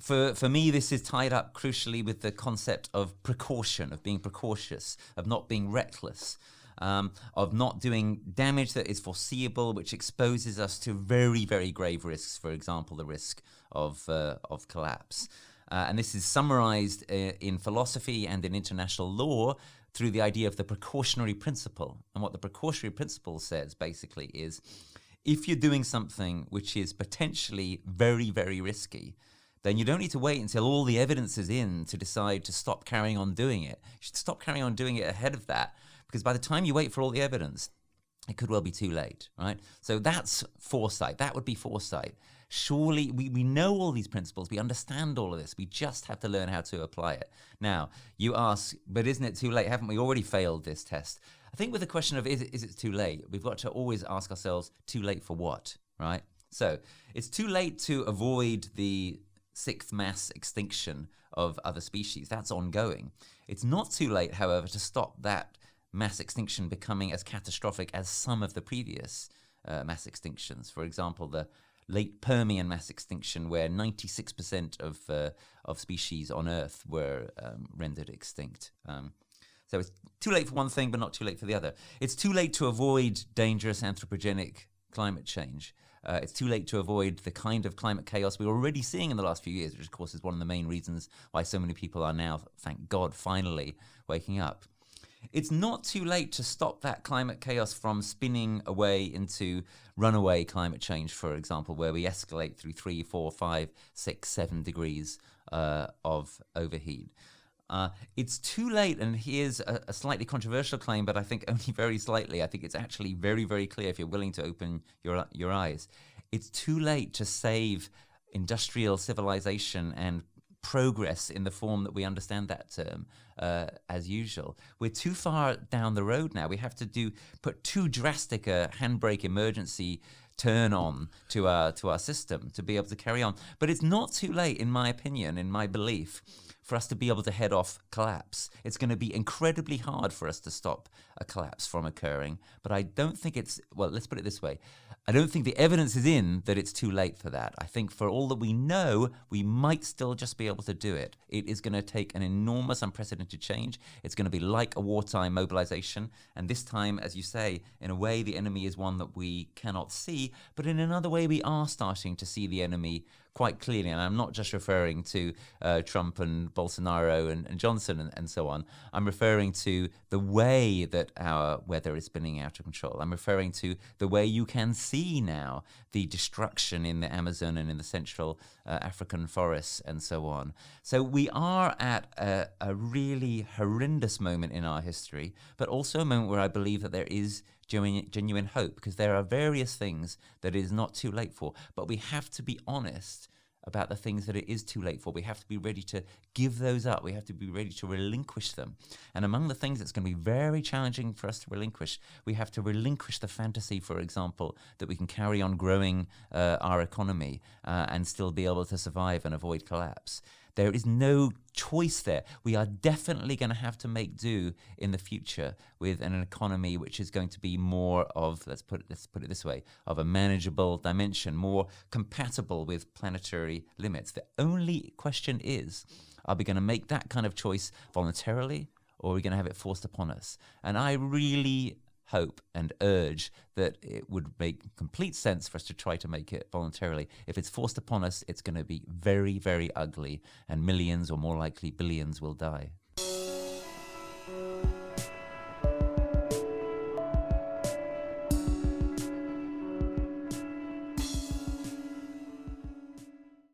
For me, this is tied up crucially with the concept of precaution, of being precautious, of not being reckless, of not doing damage that is foreseeable, which exposes us to very, very grave risks. For example, the risk of collapse. And this is summarized in philosophy and in international law through the idea of the precautionary principle. And what the precautionary principle says basically is, if you're doing something which is potentially very, very risky, then you don't need to wait until all the evidence is in to decide to stop carrying on doing it. You should stop carrying on doing it ahead of that, because by the time you wait for all the evidence, it could well be too late, right? So that's foresight. That would be foresight. Surely we know all these principles. We understand all of this. We just have to learn how to apply it. Now, you ask, but isn't it too late? Haven't we already failed this test? I think with the question of is it too late, we've got to always ask ourselves, too late for what, right? So it's too late to avoid the sixth mass extinction of other species. That's ongoing. It's not too late, however, to stop that mass extinction becoming as catastrophic as some of the previous mass extinctions. For example, the late Permian mass extinction, where 96% of species on Earth were rendered extinct. So it's too late for one thing, but not too late for the other. It's too late to avoid dangerous anthropogenic climate change. It's too late to avoid the kind of climate chaos we're already seeing in the last few years, which of course is one of the main reasons why so many people are now, thank God, finally waking up. It's not too late to stop that climate chaos from spinning away into runaway climate change, for example, where we escalate through 3, 4, 5, 6, 7 degrees of overheat. It's too late, and here's a slightly controversial claim, but I think only very slightly. I think it's actually very, very clear if you're willing to open your eyes. It's too late to save industrial civilization and progress in the form that we understand that term as usual. We're too far down the road now. We have to put too drastic a handbrake emergency turn on to our system to be able to carry on. But it's not too late, in my opinion, in my belief, for us to be able to head off collapse. It's going to be incredibly hard for us to stop a collapse from occurring, but I don't think let's put it this way. I don't think the evidence is in that it's too late for that. I think for all that we know, we might still just be able to do it. It is going to take an enormous, unprecedented change. It's going to be like a wartime mobilization, and this time, as you say, in a way, the enemy is one that we cannot see, but in another way, we are starting to see the enemy quite clearly. And I'm not just referring to Trump and Bolsonaro and Johnson and so on. I'm referring to the way that our weather is spinning out of control. I'm referring to the way you can see now the destruction in the Amazon and in the Central African forests and so on. So we are at a really horrendous moment in our history, but also a moment where I believe that there is genuine hope, because there are various things that it is not too late for, but we have to be honest about the things that it is too late for. We have to be ready to give those up. We have to be ready to relinquish them. And among the things that's going to be very challenging for us to relinquish, we have to relinquish the fantasy, for example, that we can carry on growing our economy and still be able to survive and avoid collapse. There is no choice there. We are definitely going to have to make do in the future with an economy which is going to be more of, let's put it this way, of a manageable dimension, more compatible with planetary limits. The only question is, are we going to make that kind of choice voluntarily, or are we going to have it forced upon us? And I really hope and urge that it would make complete sense for us to try to make it voluntarily. If it's forced upon us, it's going to be very, very ugly, and millions, or more likely billions, will die.